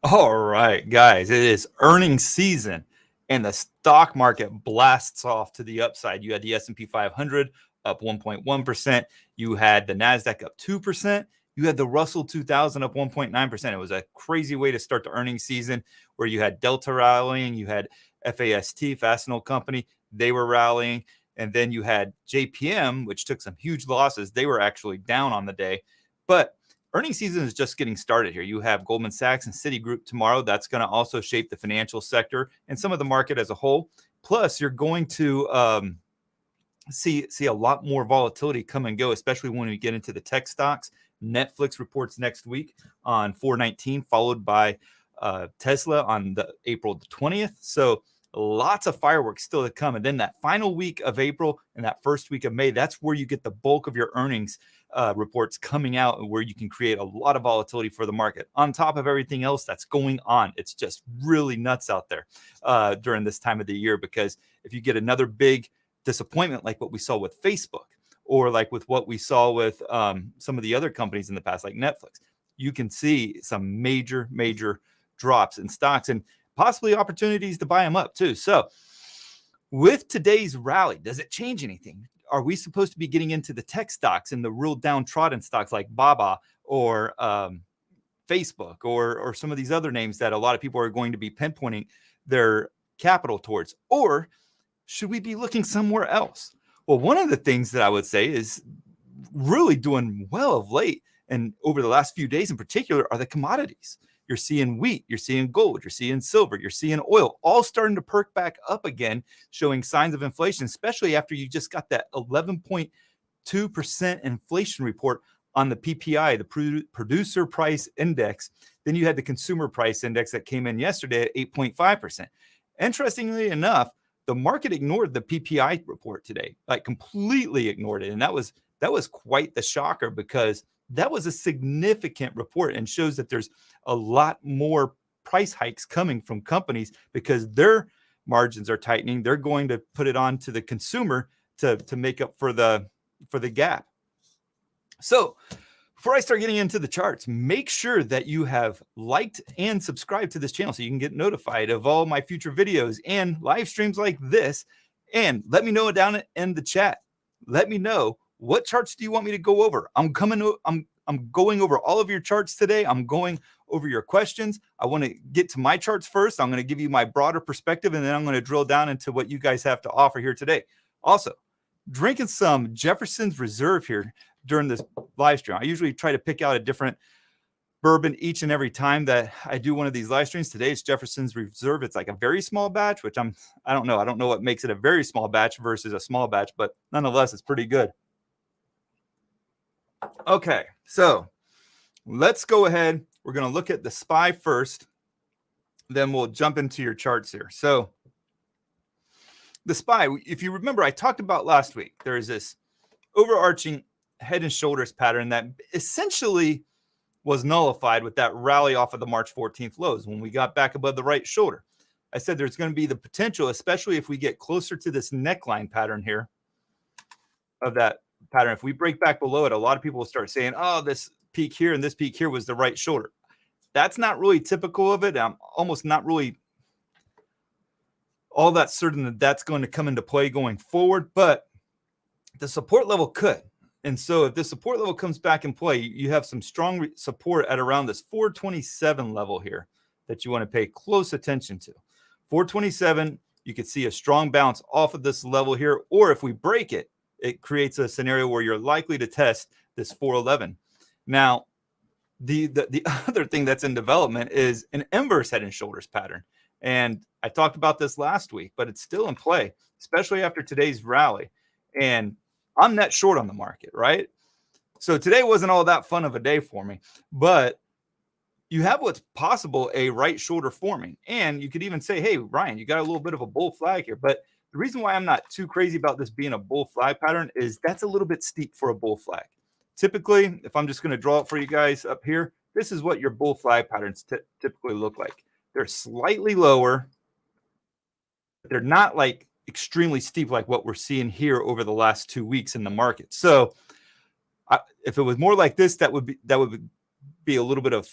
All right, guys, it is earnings season and the stock market blasts off to the upside. You had the S&P 500 up 1.1%. You had the NASDAQ up 2%. You had the Russell 2000 up 1.9%. It was a crazy way to start the earnings season where you had Delta rallying, you had FAST, Fastenal Company, they were rallying, and then you had JPM, which took some huge losses. They were actually down on the day, but earnings season is just getting started here. You have Goldman Sachs and Citigroup tomorrow. That's going to also shape the financial sector and some of the market as a whole. Plus, you're going to see a lot more volatility come and go, especially when we get into the tech stocks. Netflix reports next week on 4/19, followed by Tesla on the April the 20th. So lots of fireworks still to come. And then that final week of April and that first week of May, that's where you get the bulk of your earnings reports coming out, and where you can create a lot of volatility for the market on top of everything else that's going on. It's just really nuts out there during this time of the year, because if you get another big disappointment like what we saw with Facebook, or like with what we saw with some of the other companies in the past, like Netflix, you can see some major drops in stocks and possibly opportunities to buy them up too. So with today's rally, does it change anything? Are we supposed to be getting into the tech stocks and the real downtrodden stocks like Baba or Facebook or some of these other names that a lot of people are going to be pinpointing their capital towards? Or should we be looking somewhere else? Well, one of the things that I would say is really doing well of late, and over the last few days in particular, are the commodities. You're seeing wheat, you're seeing gold, you're seeing silver, you're seeing oil, all starting to perk back up again, showing signs of inflation, especially after you just got that 11.2% inflation report on the PPI, the producer price index. Then you had the consumer price index that came in yesterday at 8.5%. Interestingly enough, the market ignored the PPI report today, like completely ignored it. And that was quite the shocker, because that was a significant report and shows that there's a lot more price hikes coming from companies because their margins are tightening. They're going to put it on to the consumer to make up for the gap. So before I start getting into the charts, make sure that you have liked and subscribed to this channel so you can get notified of all my future videos and live streams like this. And let me know down in the chat. Let me know, what charts do you want me to go over? I'm going over all of your charts today. I'm going over your questions. I want to get to my charts first. I'm going to give you my broader perspective, and then I'm going to drill down into what you guys have to offer here today. Also, drinking some Jefferson's Reserve here during this live stream. I usually try to pick out a different bourbon each and every time that I do one of these live streams. Today it's Jefferson's Reserve. It's like a very small batch, which I don't know what makes it a very small batch versus a small batch, but nonetheless, it's pretty good. Okay, so let's go ahead. We're going to look at the SPY first, then we'll jump into your charts here. So the SPY, if you remember, I talked about last week, there is this overarching head and shoulders pattern that essentially was nullified with that rally off of the March 14th lows when we got back above the right shoulder. I said there's going to be the potential, especially if we get closer to this neckline pattern here, of that pattern. If we break back below it, a lot of people will start saying, oh, this peak here and this peak here was the right shoulder. That's not really typical of it. I'm almost not really all that certain that that's going to come into play going forward, but the support level could. And so if this support level comes back in play, you have some strong support at around this 427 level here that you want to pay close attention to. 427, you could see a strong bounce off of this level here, or if we break it, it creates a scenario where you're likely to test this 411. Now, the other thing that's in development is an inverse head and shoulders pattern. And I talked about this last week, but it's still in play, especially after today's rally. And I'm net short on the market, right? So today wasn't all that fun of a day for me, but you have what's possible, a right shoulder forming. And you could even say, hey, Ryan, you got a little bit of a bull flag here. But the reason why I'm not too crazy about this being a bull flag pattern is that's a little bit steep for a bull flag. Typically, if I'm just going to draw it for you guys up here, this is what your bull flag patterns typically look like. They're slightly lower. They're not like extremely steep like what we're seeing here over the last 2 weeks in the market. So if it was more like this, that would be a little bit of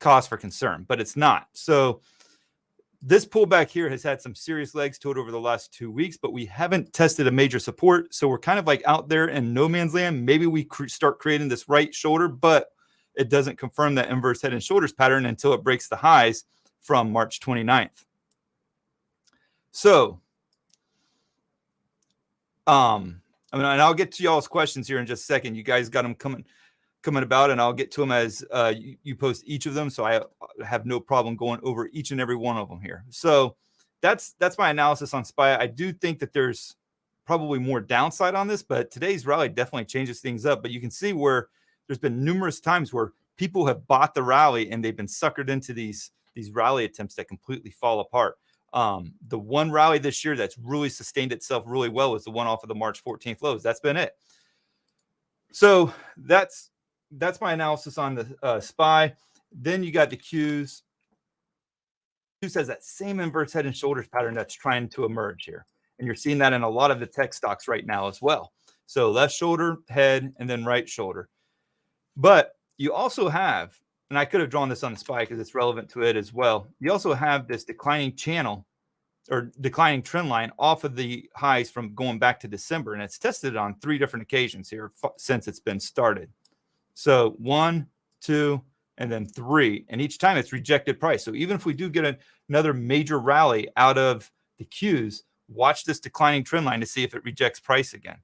cause for concern, but it's not. So this pullback here has had some serious legs to it over the last 2 weeks, but we haven't tested a major support. So we're kind of like out there in no man's land. Maybe we start creating this right shoulder, but it doesn't confirm that inverse head and shoulders pattern until it breaks the highs from March 29th. So, and I'll get to y'all's questions here in just a second. You guys got them coming about, and I'll get to them as you post each of them. So I have no problem going over each and every one of them here. So that's my analysis on SPY. I do think that there's probably more downside on this, but today's rally definitely changes things up. But you can see where there's been numerous times where people have bought the rally and they've been suckered into these rally attempts that completely fall apart. The one rally this year that's really sustained itself really well was the one off of the March 14th lows. That's been it. So that's my analysis on the SPY. Then you got the Qs. Qs has that same inverse head and shoulders pattern that's trying to emerge here. And you're seeing that in a lot of the tech stocks right now as well. So left shoulder, head, and then right shoulder. But you also have, and I could have drawn this on the SPY because it's relevant to it as well. You also have this declining channel or declining trend line off of the highs from going back to December. And it's tested on 3 different occasions here since it's been started. So 1, 2, and then 3. And each time it's rejected price. So even if we do get another major rally out of the Qs, watch this declining trend line to see if it rejects price again.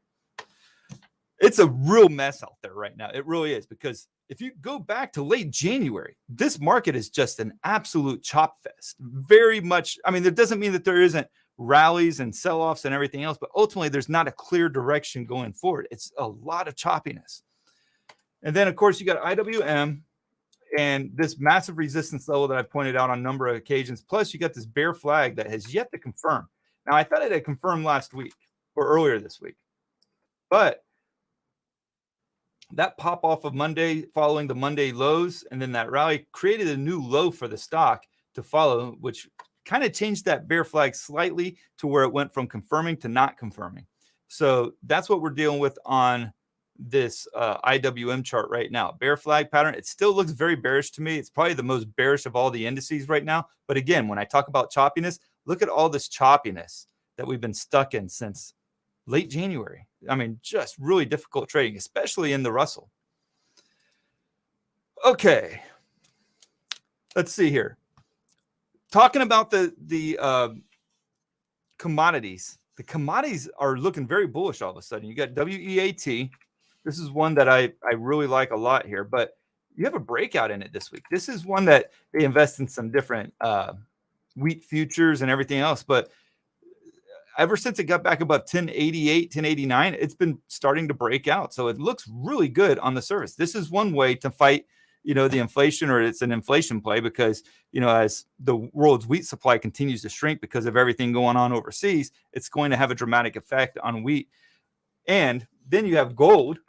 It's a real mess out there right now. It really is, because if you go back to late January, this market is just an absolute chop fest. Very much. I mean, that doesn't mean that there isn't rallies and sell-offs and everything else, but ultimately there's not a clear direction going forward. It's a lot of choppiness. And then, of course, you got IWM and this massive resistance level that I've pointed out on a number of occasions. Plus, you got this bear flag that has yet to confirm. Now, I thought it had confirmed last week or earlier this week. But that pop off of Monday following the Monday lows and then that rally created a new low for the stock to follow, which kind of changed that bear flag slightly to where it went from confirming to not confirming. So that's what we're dealing with on this IWM chart right now. Bear flag pattern. It still looks very bearish to me. It's probably the most bearish of all the indices right now. But again, when I talk about choppiness, look at all this choppiness that we've been stuck in since late January. I mean, just really difficult trading, especially in the Russell. Okay. Let's see here. Talking about the commodities. The commodities are looking very bullish all of a sudden. You got WEAT. This is one that I really like a lot here, but you have a breakout in it this week. This is one that they invest in some different wheat futures and everything else, but ever since it got back above 1088, 1089, it's been starting to break out. So it looks really good on the surface. This is one way to fight, the inflation, or it's an inflation play because, as the world's wheat supply continues to shrink because of everything going on overseas, it's going to have a dramatic effect on wheat. And then you have gold.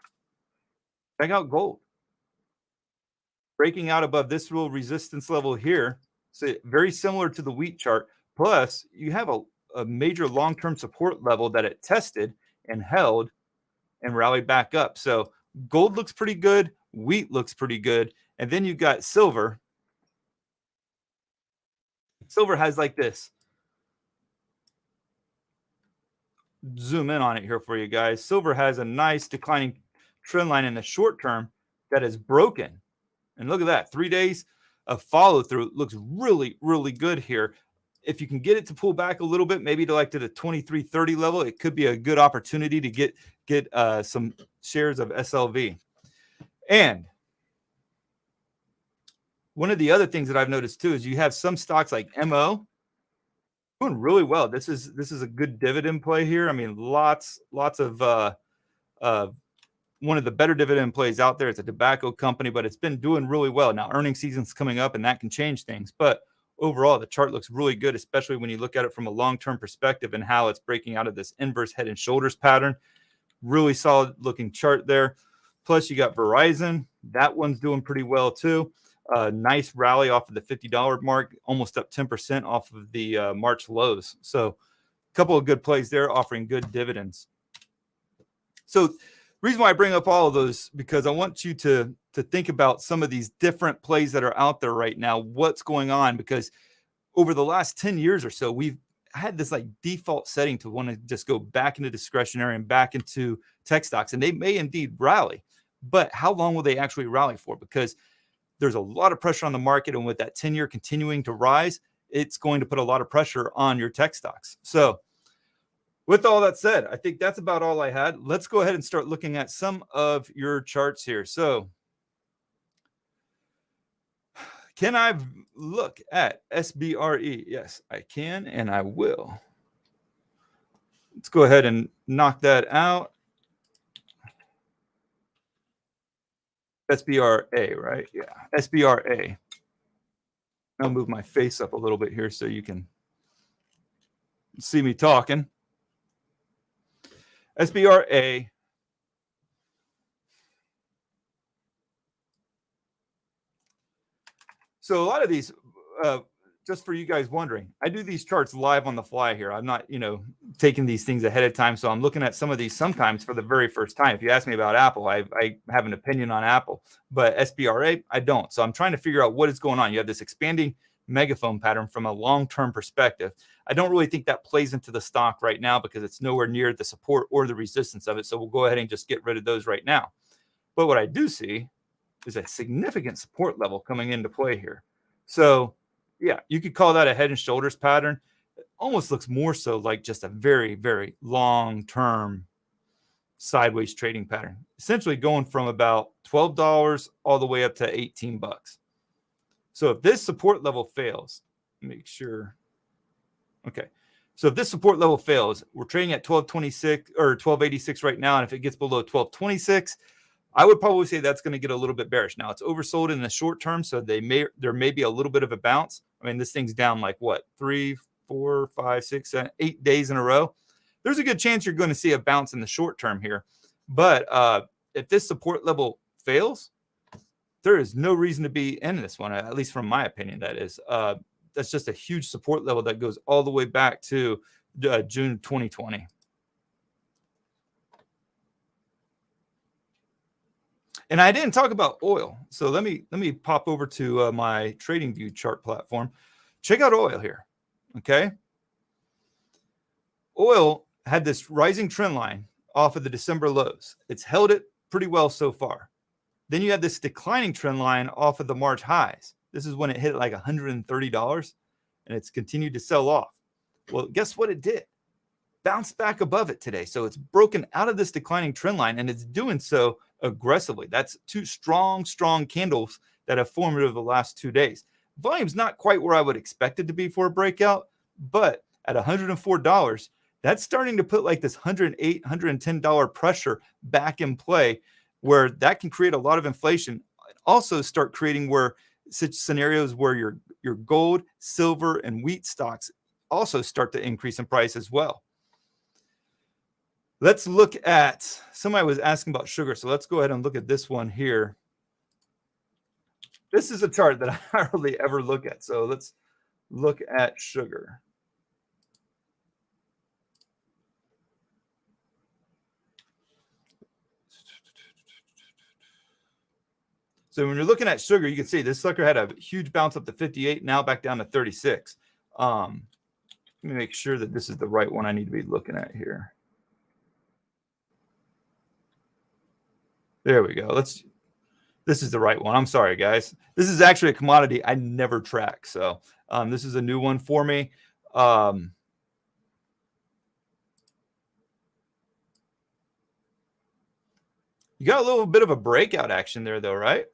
Check out gold. Breaking out above this little resistance level here. So very similar to the wheat chart. Plus, you have a major long-term support level that it tested and held and rallied back up. So gold looks pretty good. Wheat looks pretty good. And then you've got silver. Silver has like this. Zoom in on it here for you guys. Silver has a nice declining trend line in the short term that is broken. And look at that. 3 days of follow through. Looks really, really good here. If you can get it to pull back a little bit, maybe to like to the 2330 level, it could be a good opportunity to get some shares of SLV. And one of the other things that I've noticed too is you have some stocks like MO doing really well. This is a good dividend play here. I mean, lots of one of the better dividend plays out there. It's a tobacco company, but it's been doing really well. Now, earnings season's coming up, and that can change things. But overall, the chart looks really good, especially when you look at it from a long-term perspective and how it's breaking out of this inverse head and shoulders pattern. Really solid looking chart there. Plus, you got Verizon. That one's doing pretty well too. Nice rally off of the $50 mark, almost up 10% off of the March lows. So a couple of good plays there offering good dividends. So Reason why I bring up all of those, because I want you to think about some of these different plays that are out there right now, what's going on, because over the last 10 years or so, we've had this like default setting to want to just go back into discretionary and back into tech stocks, and they may indeed rally, but how long will they actually rally for? Because there's a lot of pressure on the market, and with that 10-year continuing to rise, it's going to put a lot of pressure on your tech stocks. So with all that said, I think that's about all I had. Let's go ahead and start looking at some of your charts here. So can I look at SBRE? Yes, I can, and I will. Let's go ahead and knock that out. SBRA, right? Yeah, SBRA. I'll move my face up a little bit here so you can see me talking. SBRA. So a lot of these, just for you guys wondering, I do these charts live on the fly here. I'm not, taking these things ahead of time. So I'm looking at some of these sometimes for the very first time. If you ask me about Apple, I have an opinion on Apple, but SBRA, I don't. So I'm trying to figure out what is going on. You have this expanding megaphone pattern from a long-term perspective. I don't really think that plays into the stock right now because it's nowhere near the support or the resistance of it. So we'll go ahead and just get rid of those right now. But what I do see is a significant support level coming into play here. So yeah, you could call that a head and shoulders pattern. It almost looks more so like just a very, very long-term sideways trading pattern, essentially going from about $12 all the way up to 18 bucks. So if this support level fails, make sure. Okay. So if this support level fails, we're trading at 1226 or 1286 right now. And if it gets below 1226, I would probably say that's going to get a little bit bearish. Now it's oversold in the short term, so there may be a little bit of a bounce. I mean, this thing's down like what, 3, 4, 5, 6, 7, 8 days in a row. There's a good chance you're going to see a bounce in the short term here. But if this support level fails, there is no reason to be in this one, at least from my opinion. That is, that's just a huge support level that goes all the way back to June 2020. And I didn't talk about oil. So let me pop over to my TradingView chart platform. Check out oil here. Okay. Oil had this rising trend line off of the December lows. It's held it pretty well so far. Then you had this declining trend line off of the March highs. This is when it hit like $130 and it's continued to sell off. Well, guess what it did? Bounced back above it today. So it's broken out of this declining trend line, and it's doing so aggressively. That's two strong candles that have formed over the last 2 days. Volume's not quite where I would expect it to be for a breakout, but at $104, that's starting to put like this $108, $110 pressure back in play, where that can create a lot of inflation. Also start creating where such scenarios where your gold, silver, and wheat stocks also start to increase in price as well. Let's look at, somebody was asking about sugar. So let's go ahead and look at this one here. This is a chart that I hardly ever look at. So let's look at sugar. So when you're looking at sugar, you can see this sucker had a huge bounce up to 58, now back down to 36. Let me make sure that this is the right one I need to be looking at here. There we go. This is the right one. I'm sorry, guys. This is actually a commodity I never track. So this is a new one for me. You got a little bit of a breakout action there, though, right?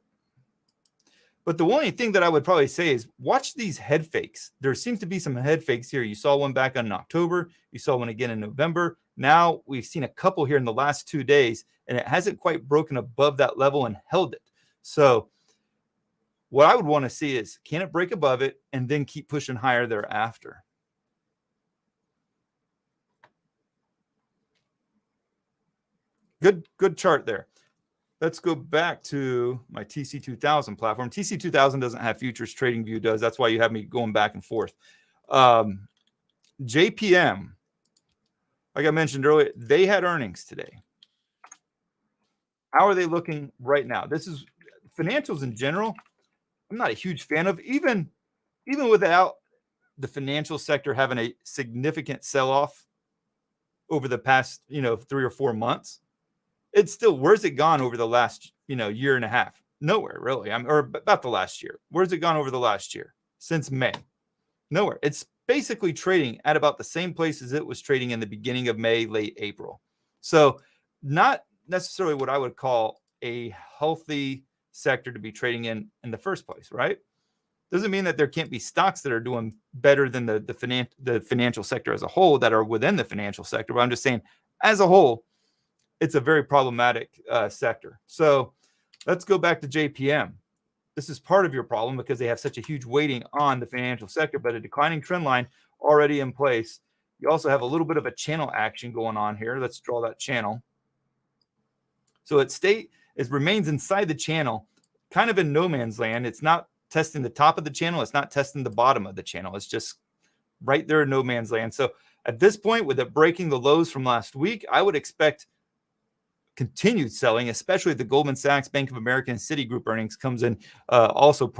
But the only thing that I would probably say is watch these head fakes. There seems to be some head fakes here. You saw one back in October. You saw one again in November. Now we've seen a couple here in the last 2 days, and it hasn't quite broken above that level and held it. So what I would want to see is, can it break above it and then keep pushing higher thereafter? Good chart there. Let's go back to my TC2000 platform. TC2000 doesn't have futures. TradingView does. That's why you have me going back and forth. JPM, like I mentioned earlier, they had earnings today. How are they looking right now? This is financials in general. I'm not a huge fan of, even without the financial sector having a significant sell-off over the past, 3 or 4 months. It's still, where's it gone over the last, year and a half? Nowhere really. Or about the last year. Where's it gone over the last year? Since May? Nowhere. It's basically trading at about the same place as it was trading in the beginning of May, late April. So not necessarily what I would call a healthy sector to be trading in the first place, right? Doesn't mean that there can't be stocks that are doing better than the financial sector as a whole that are within the financial sector. But I'm just saying, as a whole, it's a very problematic sector. So let's go back to JPM. This is part of your problem because they have such a huge weighting on the financial sector, but a declining trend line already in place. You also have a little bit of a channel action going on here. Let's draw that channel. So it remains inside the channel, kind of in no man's land. It's not testing the top of the channel. It's not testing the bottom of the channel. It's just right there in no man's land. So at this point, with it breaking the lows from last week, I would expect continued selling, especially if the Goldman Sachs, Bank of America, and Citigroup earnings comes in also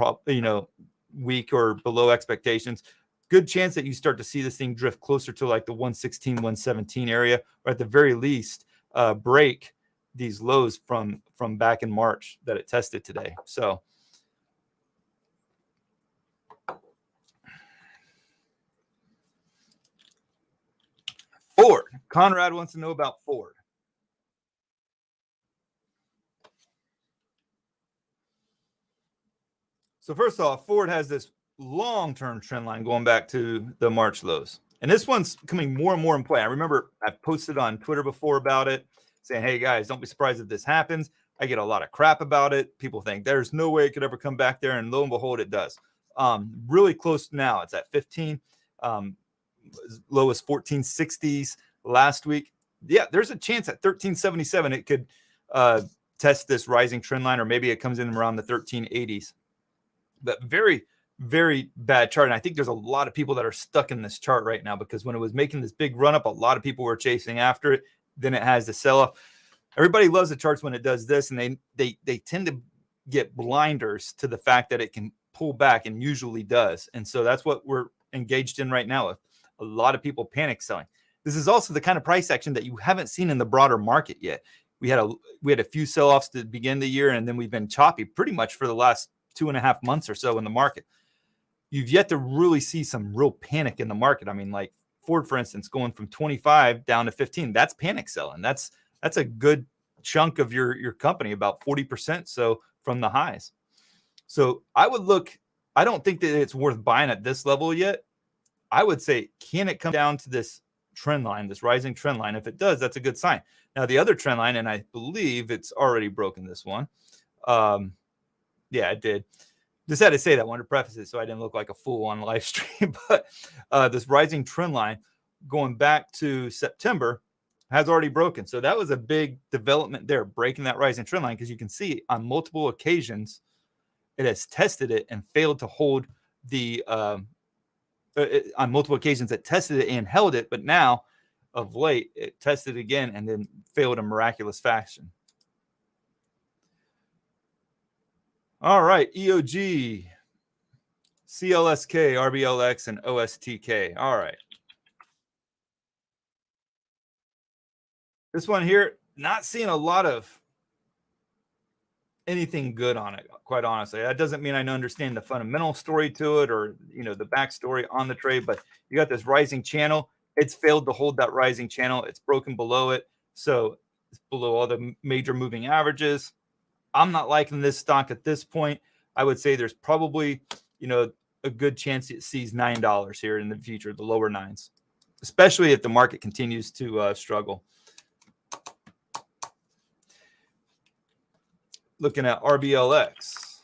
weak or below expectations. Good chance that you start to see this thing drift closer to like the 116, 117 area, or at the very least break these lows from back in March that it tested today. So Ford. Conrad wants to know about Ford. So first off, Ford has this long-term trend line going back to the March lows. And this one's coming more and more in play. I remember I've posted on Twitter before about it, saying, hey, guys, don't be surprised if this happens. I get a lot of crap about it. People think there's no way it could ever come back there. And lo and behold, it does. Really close now. It's at 15. As low as 1460s last week. Yeah, there's a chance at 1377 it could test this rising trend line, or maybe it comes in around the 1380s. But very, very bad chart. And I think there's a lot of people that are stuck in this chart right now because when it was making this big run up, a lot of people were chasing after it. Then it has the sell off. Everybody loves the charts when it does this, and they tend to get blinders to the fact that it can pull back, and usually does. And so that's what we're engaged in right now. A lot of people panic selling. This is also the kind of price action that you haven't seen in the broader market yet. We had a few sell-offs to begin the year, and then we've been choppy pretty much for the last 2.5 months or so in the market. You've yet to really see some real panic in the market. I mean, like Ford, for instance, going from 25 down to 15, that's panic selling. That's a good chunk of your company, about 40% so from the highs. So I would look, I don't think that it's worth buying at this level yet. I would say, can it come down to this trend line, this rising trend line? If it does, that's a good sign. Now, the other trend line, and I believe it's already broken this one. Yeah, it did. Just had to say that one to preface it so I didn't look like a fool on the live stream. But this rising trend line going back to September has already broken. So that was a big development there, breaking that rising trend line, because you can see on multiple occasions it has tested it and failed to hold the on multiple occasions it tested it and held it, but now of late it tested again and then failed in miraculous fashion. All right, EOG, CLSK, RBLX, and OSTK. All right. This one here, not seeing a lot of anything good on it, quite honestly. That doesn't mean I understand the fundamental story to it or, the backstory on the trade, but you got this rising channel. It's failed to hold that rising channel. It's broken below it. So it's below all the major moving averages. I'm not liking this stock at this point. I would say there's probably, a good chance it sees $9 here in the future, the lower nines, especially if the market continues to struggle. Looking at RBLX.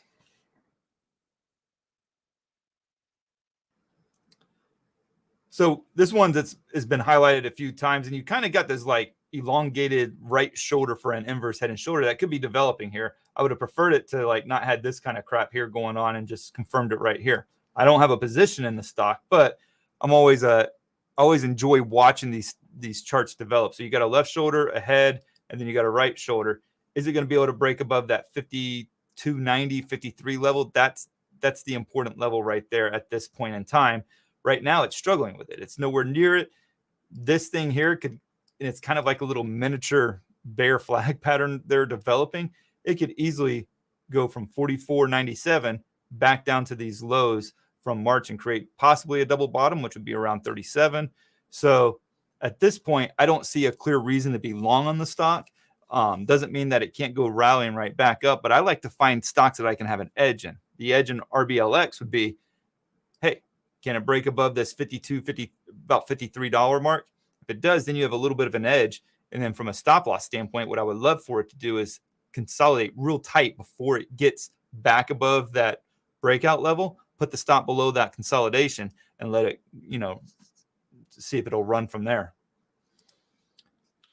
So this one has been highlighted a few times, and you kind of got this like elongated right shoulder for an inverse head and shoulder that could be developing here. I would have preferred it to like not had this kind of crap here going on and just confirmed it right here. I don't have a position in the stock, but I'm always enjoy watching these charts develop. So you got a left shoulder, a head, and then you got a right shoulder. Is it going to be able to break above that 52.90, 53 level? That's the important level right there at this point in time. Right now, it's struggling with it. It's nowhere near it. This thing here could, and it's kind of like a little miniature bear flag pattern they're developing. It could easily go from 44.97 back down to these lows from March and create possibly a double bottom, which would be around 37. So at this point, I don't see a clear reason to be long on the stock. Doesn't mean that it can't go rallying right back up, but I like to find stocks that I can have an edge in. The edge in RBLX would be, hey, can it break above this about $53 mark? If it does, then you have a little bit of an edge. And then from a stop loss standpoint, what I would love for it to do is consolidate real tight before it gets back above that breakout level, put the stop below that consolidation and let it, see if it'll run from there.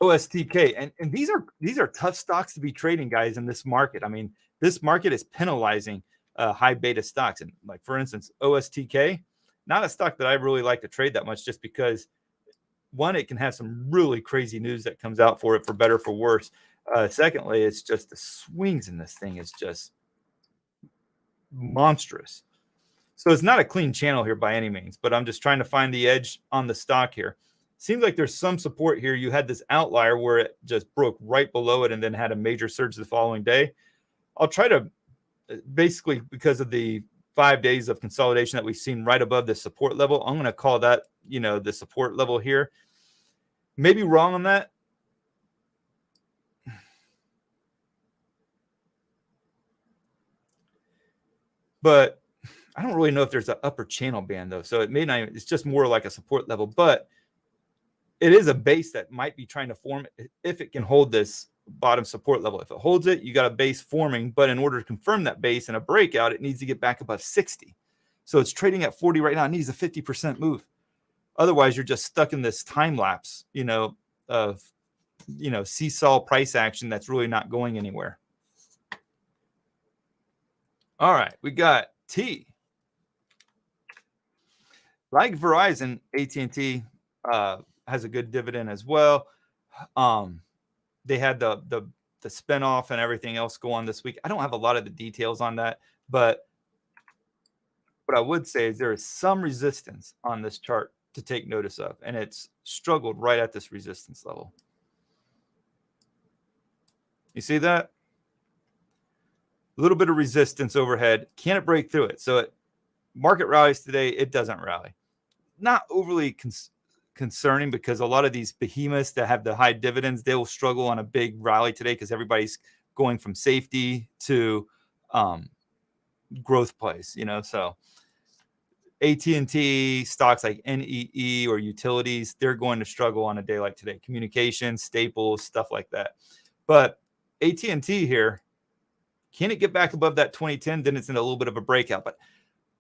OSTK, and these are tough stocks to be trading, guys, in this market. I mean, this market is penalizing high beta stocks. And like, for instance, OSTK, not a stock that I really like to trade that much, just because one, it can have some really crazy news that comes out for it, for better, for worse. Secondly, it's just the swings in this thing is just monstrous. So it's not a clean channel here by any means, but I'm just trying to find the edge on the stock here. Seems like there's some support here. You had this outlier where it just broke right below it and then had a major surge the following day. I'll try to, basically, because of the 5 days of consolidation that we've seen right above the support level, I'm going to call that, the support level here. Maybe wrong on that. But I don't really know if there's an upper channel band, though. So it may not, it's just more like a support level, but it is a base that might be trying to form if it can hold this bottom support level. If it holds it, you got a base forming, but in order to confirm that base and a breakout, it needs to get back above 60. So it's trading at 40 right now. It needs a 50% move. Otherwise, you're just stuck in this time lapse, of, seesaw price action that's really not going anywhere. All right, we got T. Like Verizon, AT&T has a good dividend as well. They had the spinoff and everything else go on this week. I don't have a lot of the details on that, but what I would say is there is some resistance on this chart to take notice of, and it's struggled right at this resistance level. You see that? A little bit of resistance overhead. Can it break through it? So market rallies today, it doesn't rally. Not overly concerning, because a lot of these behemoths that have the high dividends, they will struggle on a big rally today because everybody's going from safety to growth plays, so AT&T, stocks like NEE or utilities, they're going to struggle on a day like today. Communications, staples, stuff like that. But AT&T here, can it get back above that 2010? Then it's in a little bit of a breakout. But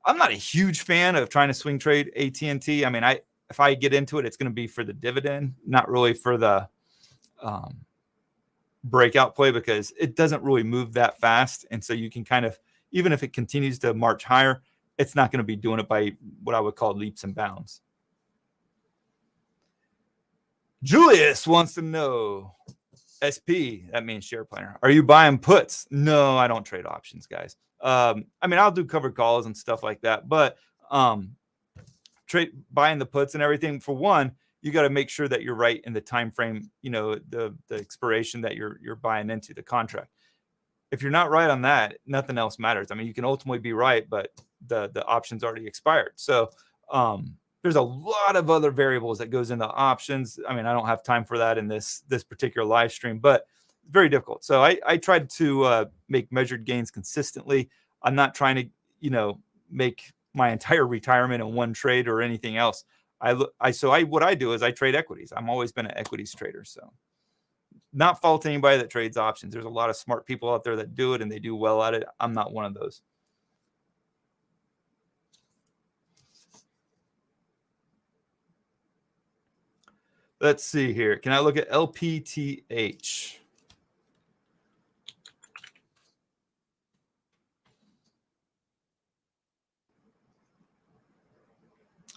I'm not a huge fan of trying to swing trade AT&T. I mean, if I get into it, it's going to be for the dividend, not really for the breakout play, because it doesn't really move that fast. And so you can kind of, even if it continues to march higher, it's not going to be doing it by what I would call leaps and bounds. Julius wants to know, SP, that means share planner, are you buying puts? No, I don't trade options, guys. I mean, I'll do covered calls and stuff like that, but buying the puts and everything, for one, you got to make sure that you're right in the time frame, the expiration that you're buying into, the contract. If you're not right on that, nothing else matters. I mean, you can ultimately be right, but the option's already expired. So there's a lot of other variables that goes into options. I mean, I don't have time for that in this particular live stream, but very difficult. So I tried to make measured gains consistently. I'm not trying to, make my entire retirement in one trade or anything else. What I do is I trade equities. I've always been an equities trader. So not fault anybody that trades options. There's a lot of smart people out there that do it and they do well at it. I'm not one of those. Let's see here. Can I look at LPTH?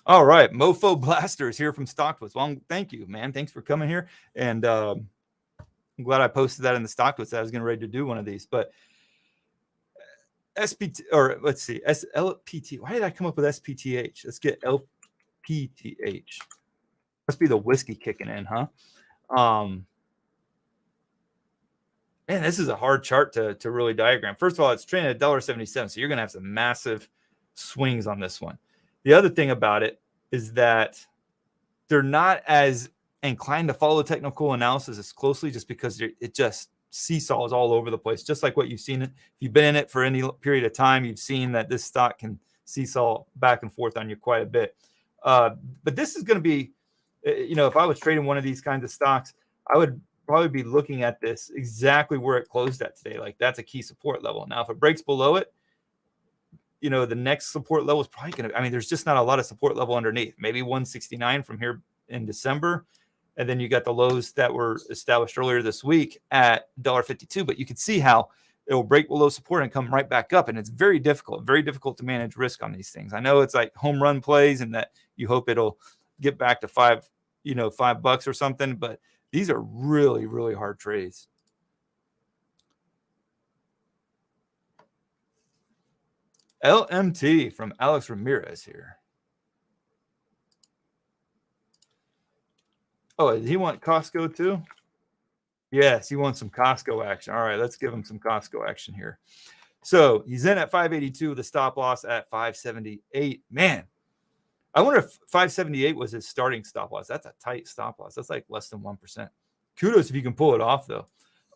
All right, Mofo Blaster is here from Stocktwits. Well, thank you, man. Thanks for coming here. And I'm glad I posted that in the stock notes. I was getting ready to do one of these, but SPT, or let's see, SLPT. Why did I come up with SPTH? Let's get LPTH. Must be the whiskey kicking in, huh? Man, this is a hard chart to really diagram. First of all, it's trading at $1.77, so you're going to have some massive swings on this one. The other thing about it is that they're not as inclined to follow technical analysis as closely, just because it just seesaws all over the place, just like what you've seen. If you've been in it for any period of time, you've seen that this stock can seesaw back and forth on you quite a bit. But this is going to be, if I was trading one of these kinds of stocks, I would probably be looking at this exactly where it closed at today. Like, that's a key support level. Now, if it breaks below it, the next support level is probably going to, there's just not a lot of support level underneath. Maybe 169 from here in December. And then you got the lows that were established earlier this week at $1.52. But you can see how it will break below support and come right back up. And it's very difficult to manage risk on these things. I know it's like home run plays and that you hope it'll get back to $5 or something. But these are really, really hard trades. LMT from Alex Ramirez here. Oh, does he want Costco too? Yes, he wants some Costco action. All right, let's give him some Costco action here. So he's in at 582 with a stop loss at 578. Man, I wonder if 578 was his starting stop loss. That's a tight stop loss. That's like less than 1%. Kudos if you can pull it off, though.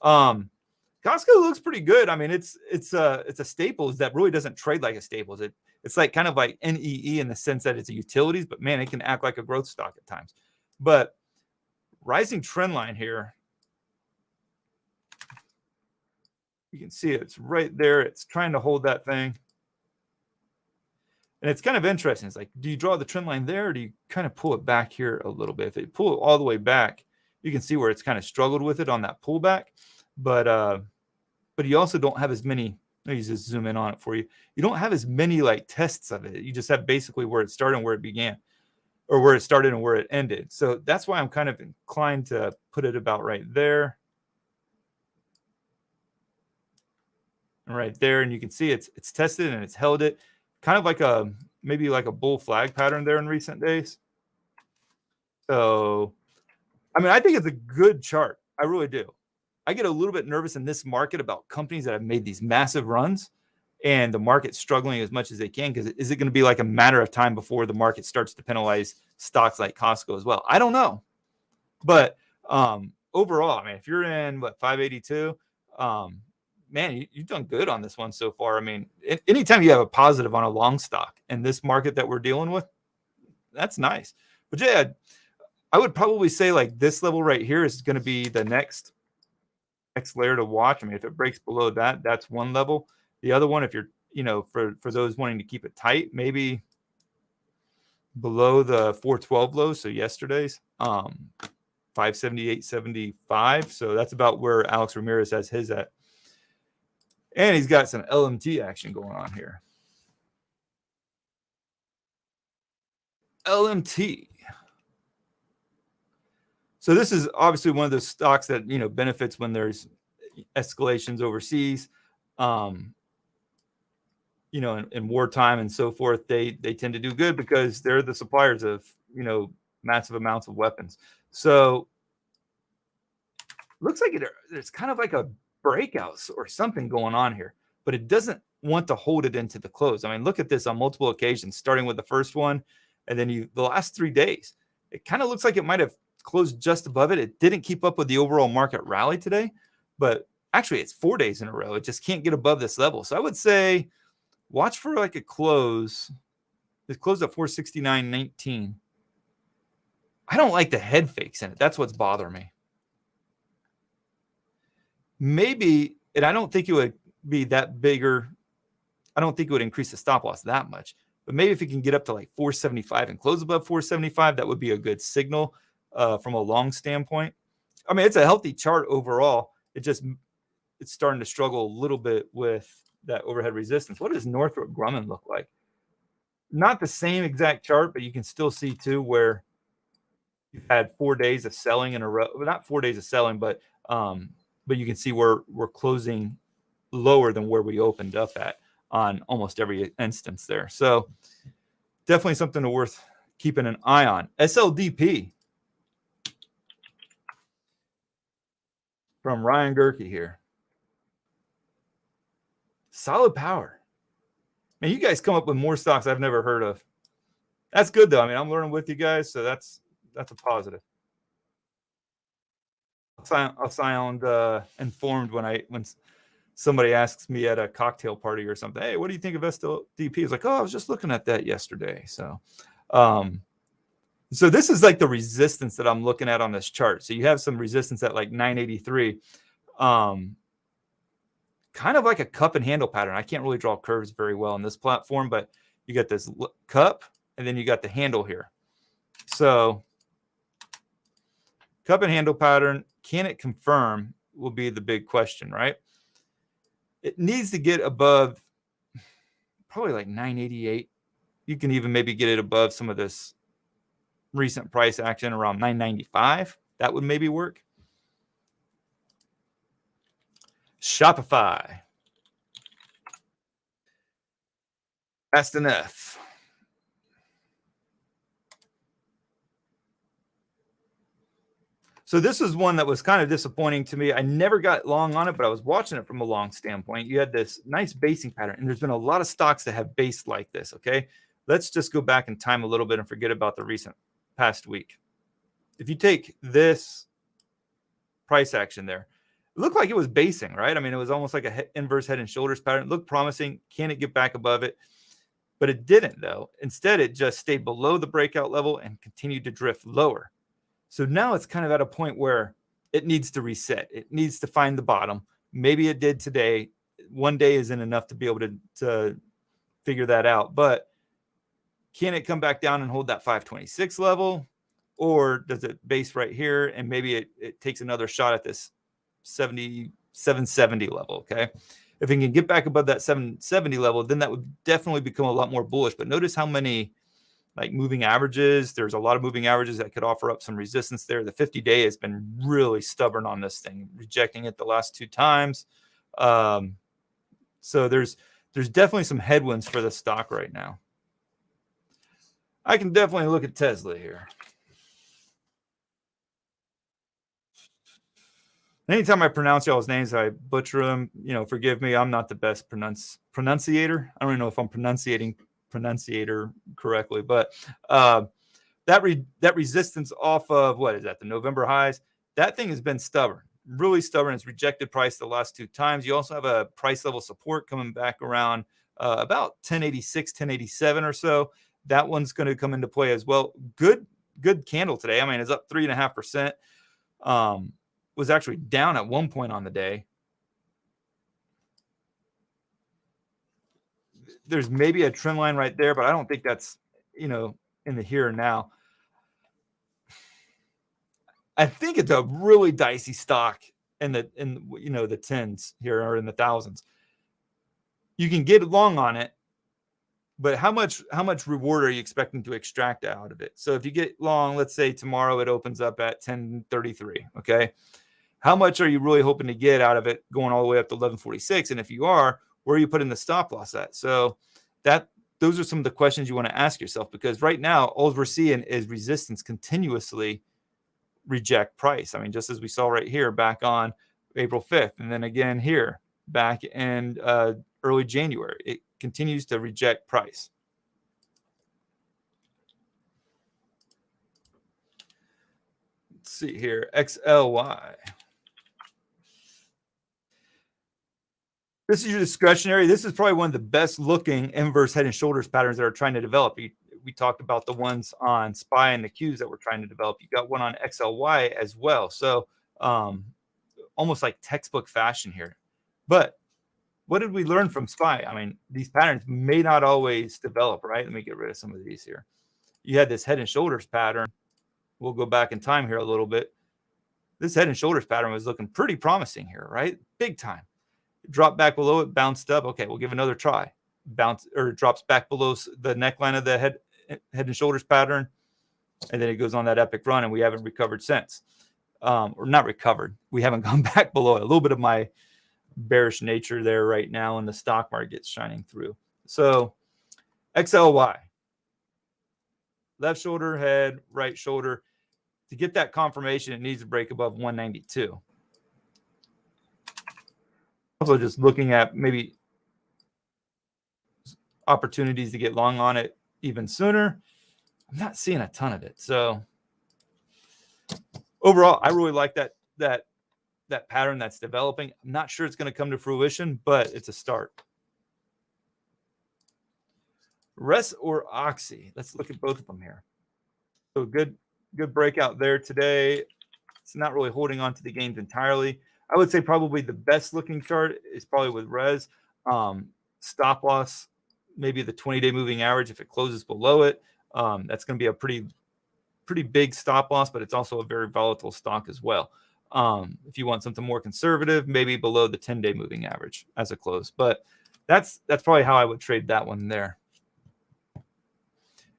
Costco looks pretty good. It's a Staples that really doesn't trade like a Staples. It's like kind of like NEE in the sense that it's a utilities, but man, it can act like a growth stock at times. But rising trend line here. You can see it's right there. It's trying to hold that thing. And it's kind of interesting. It's like, do you draw the trend line there, or do you kind of pull it back here a little bit? If you pull it all the way back, you can see where it's kind of struggled with it on that pullback. But you also don't have as many. Let me just zoom in on it for you. You don't have as many like tests of it. You just have basically where it started and where it began, or where it started and where it ended. So that's why I'm kind of inclined to put it about right there. And right there, and you can see it's tested and it's held it, kind of like maybe like a bull flag pattern there in recent days. So, I think it's a good chart. I really do. I get a little bit nervous in this market about companies that have made these massive runs and the market's struggling as much as they can, because is it going to be like a matter of time before the market starts to penalize stocks like Costco as well? I don't know. But overall, if you're in 582, man, you've done good on this one so far. Anytime you have a positive on a long stock in this market that we're dealing with, that's nice. But yeah, I would probably say like this level right here is going to be the next layer to watch. If it breaks below that, that's one level. The other one, if you're, for those wanting to keep it tight, maybe below the 412 lows. So yesterday's 578.75. So that's about where Alex Ramirez has his at. And he's got some LMT action going on here. LMT. So this is obviously one of those stocks that, benefits when there's escalations overseas, in wartime and so forth. They tend to do good because they're the suppliers of, massive amounts of weapons. So looks like there's kind of like a breakout or something going on here, but it doesn't want to hold it into the close. Look at this on multiple occasions, starting with the first one, and then the last 3 days. It kind of looks like it might have closed just above it. It didn't keep up with the overall market rally today, but actually it's 4 days in a row. It just can't get above this level. So I would say watch for like a close. It closed at 469.19. I don't like the head fakes in it. That's what's bothering me. Maybe, and I don't think it would be that bigger. I don't think it would increase the stop loss that much, but maybe if it can get up to like 475 and close above 475, that would be a good signal from a long standpoint. It's a healthy chart overall. It's starting to struggle a little bit with that overhead resistance. What does Northrop Grumman look like? Not the same exact chart, but you can still see too where you've had 4 days of selling in a row. Well, not 4 days of selling, but But you can see we're closing lower than where we opened up at on almost every instance there. So definitely something worth keeping an eye on. SLDP from Ryan Gerke here. Solid power. Man, you guys come up with more stocks I've never heard of. That's good though. I mean, I'm learning with you guys, so that's a positive. I'll sound informed when somebody asks me at a cocktail party or something, hey, what do you think of SLDP? It's like, oh, I was just looking at that yesterday. So so this is like the resistance that I'm looking at on this chart. So you have some resistance at like 983. Kind of like a cup and handle pattern. I can't really draw curves very well on this platform, but you got this cup and then you got the handle here. So cup and handle pattern, can it confirm will be the big question, right? It needs to get above probably like 988. You can even maybe get it above some of this recent price action around 995. That would maybe work. Shopify. Fast enough. So this is one that was kind of disappointing to me. I never got long on it, but I was watching it from a long standpoint. You had this nice basing pattern, and there's been a lot of stocks that have based like this, okay? Let's just go back in time a little bit and forget about the recent past week. If you take this price action there, it looked like it was basing, right? I mean, it was almost like a inverse head and shoulders pattern. It looked promising. Can it get back above it? But it didn't, though. Instead, it just stayed below the breakout level and continued to drift lower. So now it's kind of at a point where it needs to reset. It needs to find the bottom. Maybe it did today. One day isn't enough to be able to figure that out. But can it come back down and hold that 526 level? Or does it base right here and maybe it takes another shot at this 770 level, okay? If it can get back above that 770 level, then that would definitely become a lot more bullish. But notice how many like moving averages. There's a lot of moving averages that could offer up some resistance there. The 50-day has been really stubborn on this thing, rejecting it the last 2 times. So there's definitely some headwinds for the stock right now. I can definitely look at Tesla here. Anytime I pronounce y'all's names, I butcher them. You know, forgive me. I'm not the best pronunciator. I don't even know if I'm pronunciator correctly, but that resistance off of what is that? The November highs. That thing has been stubborn, really stubborn. It's rejected price the last 2 times. You also have a price level support coming back around about 1086, 1087 or so. That one's going to come into play as well. Good candle today. I mean, it's up 3.5%. Was actually down at one point on the day. There's maybe a trend line right there, but I don't think that's, you know, in the here and now. I think it's a really dicey stock in the tens here or in the thousands. You can get long on it, but how much reward are you expecting to extract out of it? So if you get long, let's say tomorrow it opens up at 1033, okay? How much are you really hoping to get out of it going all the way up to 1146? And if you are, where are you putting the stop loss at? So those are some of the questions you want to ask yourself, because right now, all we're seeing is resistance continuously reject price. I mean, just as we saw right here back on April 5th, and then again here back in early January, it continues to reject price. Let's see here, XLY. This is your discretionary. This is probably one of the best looking inverse head and shoulders patterns that are trying to develop. We talked about the ones on SPY and the Qs that we're trying to develop. You got one on XLY as well. So almost like textbook fashion here. But what did we learn from SPY? I mean, these patterns may not always develop, right? Let me get rid of some of these here. You had this head and shoulders pattern. We'll go back in time here a little bit. This head and shoulders pattern was looking pretty promising here, right? Big time. Dropped back below it, bounced up. Okay, we'll give another try. Drops back below the neckline of the head and shoulders pattern, and then it goes on that epic run, and we haven't recovered since. or not recovered. We haven't gone back below it. A little bit of my bearish nature there right now, and the stock market's shining through. So XLY, left shoulder, head, right shoulder. To get that confirmation, it needs to break above 192. Also, just looking at maybe opportunities to get long on it even sooner. I'm not seeing a ton of it. So overall, I really like that pattern that's developing. I'm not sure it's going to come to fruition, but it's a start. RES or Oxy. Let's look at both of them here. So good breakout there today. It's not really holding on to the gains entirely. I would say probably the best looking chart is probably with RES. Stop loss, maybe the 20-day moving average if it closes below it. That's going to be a pretty big stop loss, but it's also a very volatile stock as well. If you want something more conservative, maybe below the 10-day moving average as a close. But that's probably how I would trade that one there.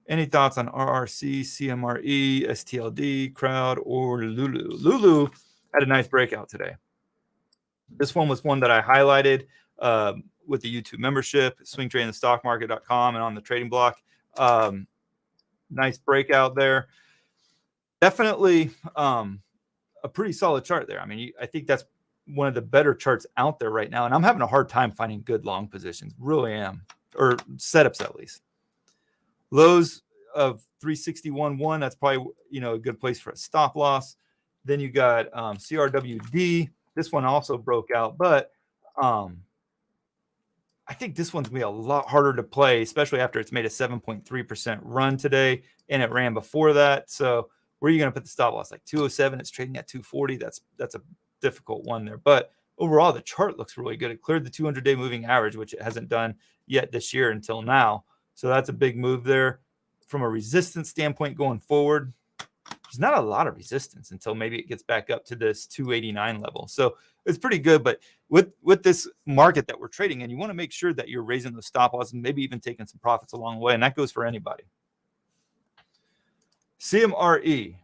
Any thoughts on RRC, CMRE, STLD, Crowd, or LULU? LULU had a nice breakout today. This one was one that I highlighted with the YouTube membership, swingtradingthestockmarket.com, and on the trading block. Nice breakout there. Definitely a pretty solid chart there. I mean, I think that's one of the better charts out there right now, and I'm having a hard time finding good long positions. Really am, or setups at least. Lows of 361.1. That's probably a good place for a stop loss. Then you got CRWD. This one also broke out, but I think this one's gonna be a lot harder to play, especially after it's made a 7.3% run today, and it ran before that. So where are you gonna put the stop loss? Like 207. It's trading at 240. That's a difficult one there. But overall, the chart looks really good. It cleared the 200-day moving average, which it hasn't done yet this year until now. So that's a big move there. From a resistance standpoint going forward, there's not a lot of resistance until maybe it gets back up to this 289 level. So it's pretty good. But with this market that we're trading in, you want to make sure that you're raising the stop loss and maybe even taking some profits along the way. And that goes for anybody. CMRE.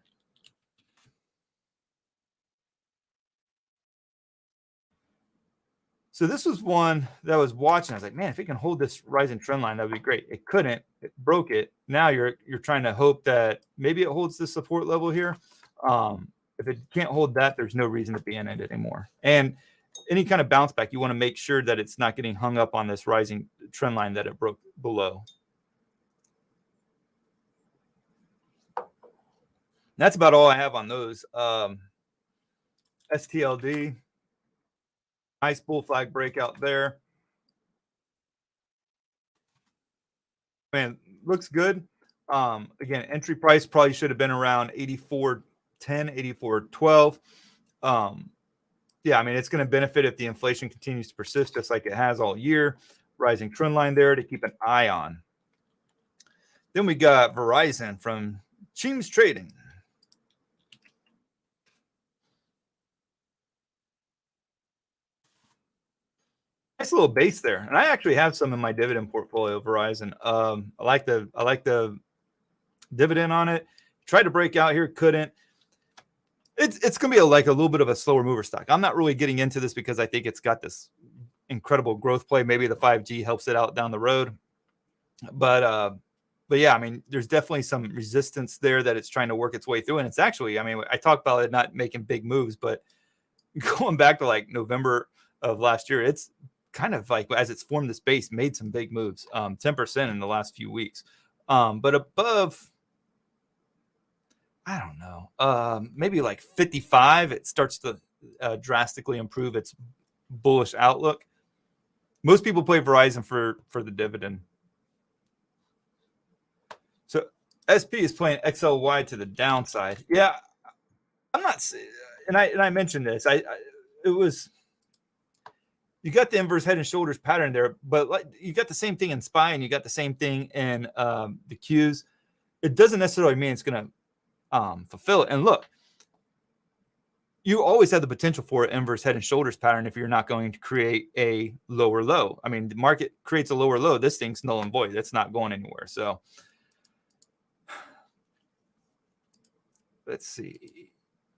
So this was one that I was watching. I was like, man, if it can hold this rising trend line, that would be great. It couldn't. It broke it. Now you're trying to hope that maybe it holds the support level here. If it can't hold that, there's no reason to be in it anymore. And any kind of bounce back, you want to make sure that it's not getting hung up on this rising trend line that it broke below. That's about all I have on those. STLD. Nice bull flag breakout there. Man, looks good. Again, entry price probably should have been around 84.10, 84.12. Yeah, I mean, it's going to benefit if the inflation continues to persist just like it has all year. Rising trend line there to keep an eye on. Then we got Verizon from Cheems Trading. Nice little base there, and I actually have some in my dividend portfolio. Verizon, I like the dividend on it. Tried to break out here, couldn't. It's gonna be a little bit of a slower mover stock. I'm not really getting into this because I think it's got this incredible growth play. Maybe the 5G helps it out down the road, but yeah, I mean, there's definitely some resistance there that it's trying to work its way through, and it's actually, I mean, I talked about it not making big moves, but going back to like November of last year, it's kind of like as it's formed this base, made some big moves, 10% in the last few weeks. But above, I don't know, maybe like 55, it starts to drastically improve its bullish outlook. Most people play Verizon for the dividend. So SP is playing XLY to the downside. Yeah, I'm not, and I mentioned this. It was. You got the inverse head and shoulders pattern there, but you got the same thing in SPY and you got the same thing in the Qs. It doesn't necessarily mean it's going to fulfill it. And look, you always have the potential for an inverse head and shoulders pattern if you're not going to create a lower low. I mean, the market creates a lower low. This thing's null and void. It's not going anywhere. So let's see.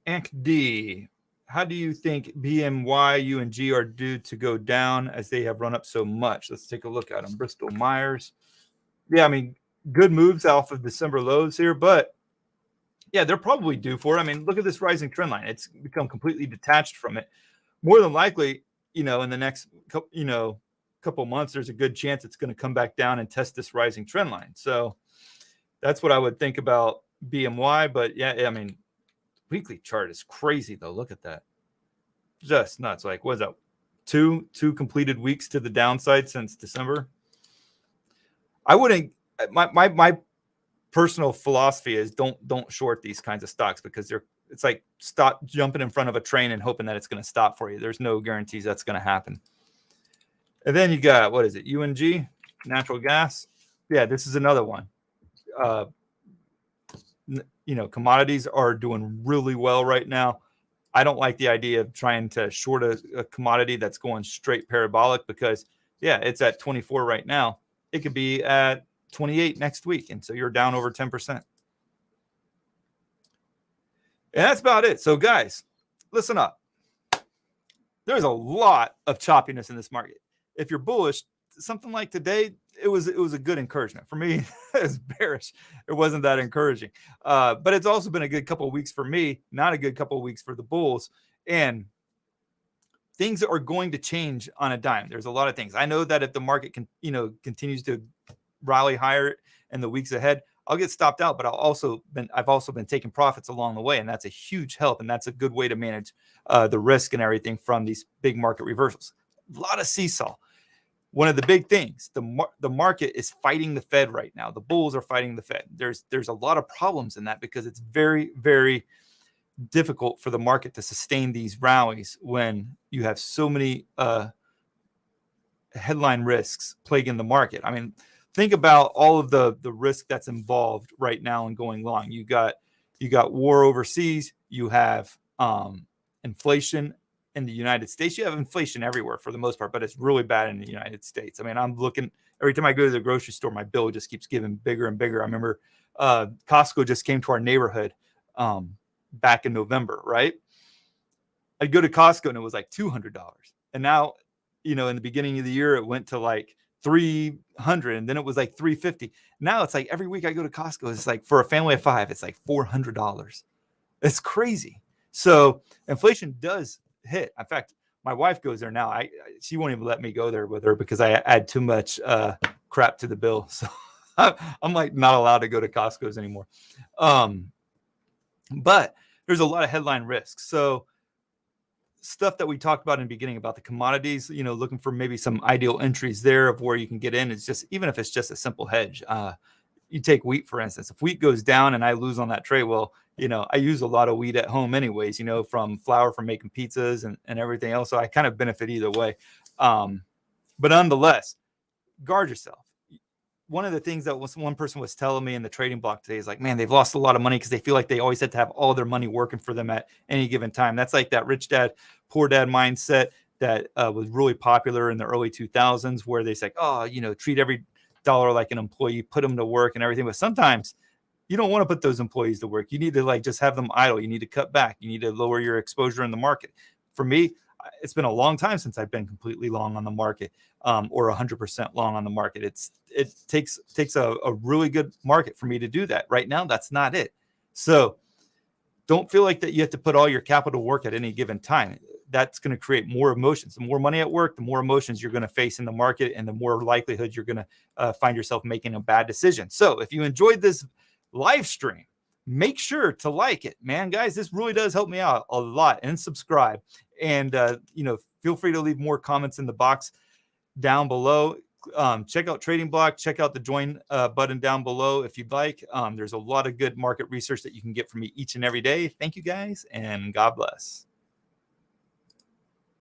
ANKD, how do you think BMY, UNG are due to go down as they have run up so much? Let's take a look at them. Bristol Myers. Yeah, I mean, good moves off of December lows here, but yeah, they're probably due for it. I mean, look at this rising trend line. It's become completely detached from it. More than likely, in the next couple months, there's a good chance it's going to come back down and test this rising trend line. So that's what I would think about BMY. But yeah, I mean, weekly chart is crazy though. Look at that. Just nuts. Like, what's that? Two completed weeks to the downside since December. I wouldn't, my personal philosophy is don't short these kinds of stocks because it's like stop jumping in front of a train and hoping that it's going to stop for you. There's no guarantees that's going to happen. And then you got, what is it? UNG, natural gas. Yeah, this is another one. Commodities are doing really well right now. I don't like the idea of trying to short a commodity that's going straight parabolic because, yeah, it's at 24 right now. It could be at 28 next week. And so you're down over 10%. And that's about it. So guys, listen up. There's a lot of choppiness in this market. If you're bullish, something like today, it was a good encouragement. For me, it was bearish. It wasn't that encouraging. But it's also been a good couple of weeks for me, not a good couple of weeks for the bulls. And things are going to change on a dime. There's a lot of things. I know that if the market continues to rally higher in the weeks ahead, I'll get stopped out, but I've also been taking profits along the way, and that's a huge help, and that's a good way to manage the risk and everything from these big market reversals. A lot of seesaw. One of the big things, the market is fighting the Fed right now. The bulls are fighting the Fed. There's a lot of problems in that because it's very, very difficult for the market to sustain these rallies when you have so many headline risks plaguing the market. I mean, think about all of the risk that's involved right now in going long. You got war overseas. You have inflation in the United States. You have inflation everywhere for the most part, but it's really bad in the United States. I mean, I'm looking every time I go to the grocery store, my bill just keeps getting bigger and bigger. I remember Costco just came to our neighborhood back in November, right? I'd go to Costco and it was like $200. And now, in the beginning of the year, it went to like $300, and then it was like $350. Now it's like every week I go to Costco, it's like for a family of 5, it's like $400. It's crazy. So inflation does hit. In fact, my wife goes there now. She won't even let me go there with her because I add too much crap to the bill. So I'm like not allowed to go to Costco's anymore. But there's a lot of headline risks. So stuff that we talked about in the beginning about the commodities, looking for maybe some ideal entries there of where you can get in. It's just, even if it's just a simple hedge, you take wheat, for instance. If wheat goes down and I lose on that trade, well, I use a lot of wheat at home anyways, from flour for making pizzas and everything else. So I kind of benefit either way. But nonetheless, guard yourself. One of the things that one person was telling me in the trading block today is like, man, they've lost a lot of money because they feel like they always had to have all their money working for them at any given time. That's like that rich dad, poor dad mindset that was really popular in the early 2000s, where they say, oh, treat every dollar like an employee, put them to work and everything. But sometimes you don't want to put those employees to work. You need to just have them idle. You need to cut back. You need to lower your exposure in the market. For me, it's been a long time since I've been completely long on the market or 100% long on the market. It takes a really good market for me to do that. Right now, that's not it. So don't feel like that you have to put all your capital to work at any given time. That's going to create more emotions. The more money at work, the more emotions you're going to face in the market, and the more likelihood you're going to find yourself making a bad decision. So if you enjoyed this live stream, make sure to like it, man. Guys, this really does help me out a lot, and subscribe. And, feel free to leave more comments in the box down below. Check out Trading Block. Check out the join button down below if you'd like. There's a lot of good market research that you can get from me each and every day. Thank you, guys, and God bless.